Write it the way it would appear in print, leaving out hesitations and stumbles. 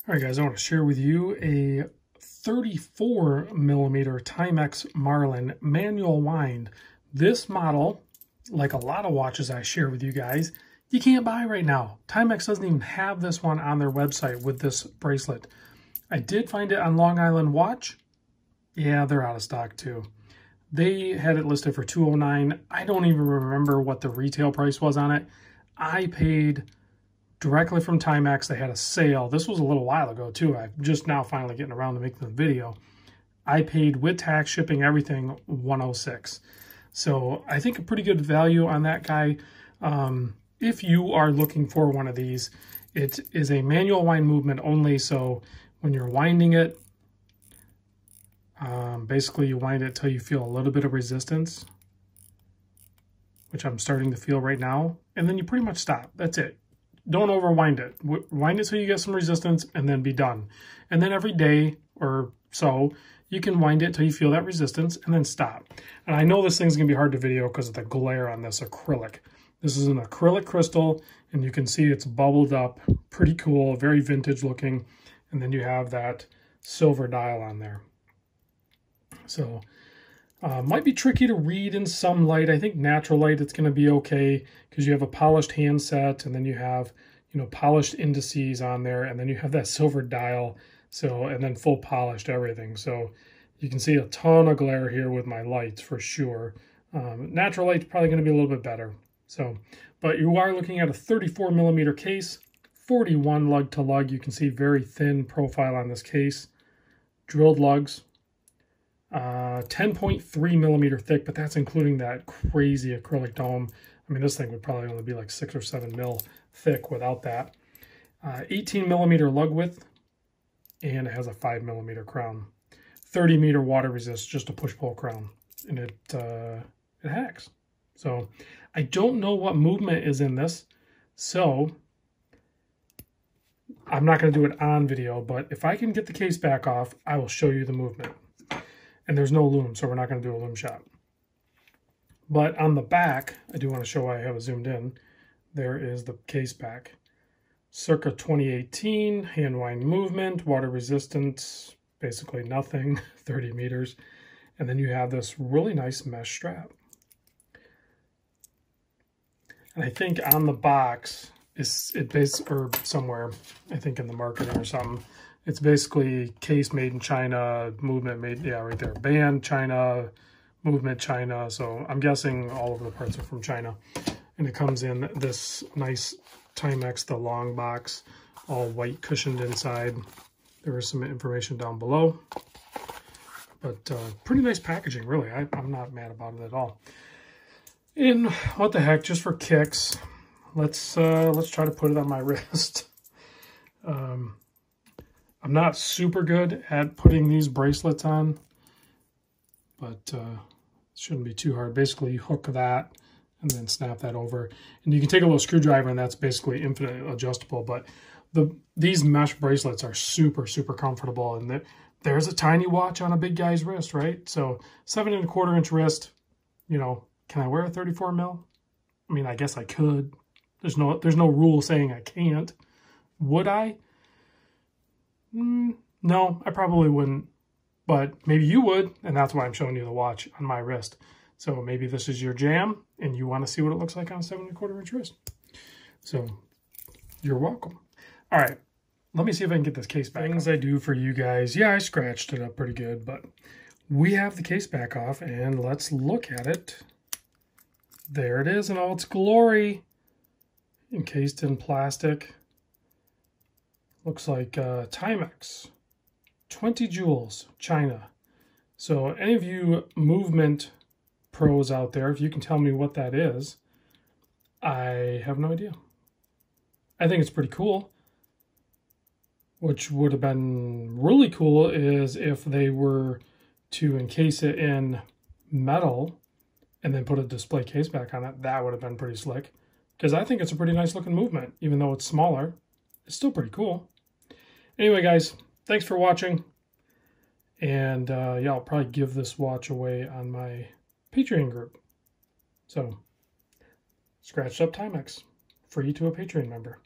All right, guys, I want to share with you a 34 millimeter Timex Marlin manual wind. This model, like a lot of watches I share with you guys, you can't buy right now. Timex doesn't even have this one on their website with this bracelet. I did find it on Long Island Watch. Yeah, they're out of stock too. They had it listed for $209. I don't even remember what the retail price was on it. I paid directly from Timex. They had a sale. This was a little while ago too. I'm just now finally getting around to making the video. I paid with tax, shipping, everything, $106. So I think a pretty good value on that guy. If you are looking for one of these, it is a manual wind movement only. So when you're winding it, basically you wind it till you feel a little bit of resistance, which I'm starting to feel right now. And then you pretty much stop. That's it. Don't overwind it. Wind it so you get some resistance and then be done. And then every day or so, you can wind it till you feel that resistance and then stop. And I know this thing's going to be hard to video because of the glare on this acrylic. This is an acrylic crystal, and you can see it's bubbled up. Pretty cool, very vintage looking. And then you have that silver dial on there. So, might be tricky to read in some light. I think natural light, it's going to be okay because you have a polished handset, and then you have, you know, polished indices on there, and then you have that silver dial. So, and then full polished everything. So you can see a ton of glare here with my lights for sure. Natural light's probably going to be a little bit better. So, but you are looking at a 34 millimeter case, 41 lug to lug. You can see very thin profile on this case. Drilled lugs. 10.3 millimeter thick, but that's including that crazy acrylic dome. I mean, this thing would probably only be like 6 or 7 mil thick without that. 18 millimeter lug width, and it has a 5 millimeter crown. 30 meter water resist, just a push-pull crown, and it hacks. So I don't know what movement is in this, so I'm not going to do it on video, but if I can get the case back off, I will show you the movement. And there's no loom, so we're not going to do a loom shot. But on the back, I do want to show I have it zoomed in. There is the case back. Circa 2018, hand wind movement, water resistance, basically nothing, 30 meters. And then you have this really nice mesh strap. And I think on the box, or somewhere, I think in the marketing or something, it's basically case made in China, movement made, yeah, right there. Band, China, movement, China. So I'm guessing all of the parts are from China. And it comes in this nice Timex, the long box, all white cushioned inside. There is some information down below. But pretty nice packaging, really. I'm not mad about it at all. And what the heck, just for kicks, let's try to put it on my wrist. I'm not super good at putting these bracelets on, but it shouldn't be too hard. Basically, you hook that and then snap that over. And you can take a little screwdriver, and that's basically infinite adjustable. But these mesh bracelets are super, super comfortable. And there's a tiny watch on a big guy's wrist, right? So 7¼ inch wrist, you know, can I wear a 34 mil? I mean, I guess I could. There's no rule saying I can't. Would I? No, I probably wouldn't, but maybe you would, and that's why I'm showing you the watch on my wrist. So maybe this is your jam, and you want to see what it looks like on a 7¼ inch wrist. So you're welcome. All right, let me see if I can get this case back. Things I do for you guys. Yeah, I scratched it up pretty good, but we have the case back off, and let's look at it. There it is in all its glory, encased in plastic. Looks like Timex, 20 jewels, China. So any of you movement pros out there, if you can tell me what that is, I have no idea. I think it's pretty cool. Which would have been really cool is if they were to encase it in metal and then put a display case back on it. That would have been pretty slick. Because I think it's a pretty nice looking movement, even though it's smaller. It's still pretty cool. Anyway, guys, thanks for watching. And yeah, I'll probably give this watch away on my Patreon group. So, scratched up Timex, free to a Patreon member.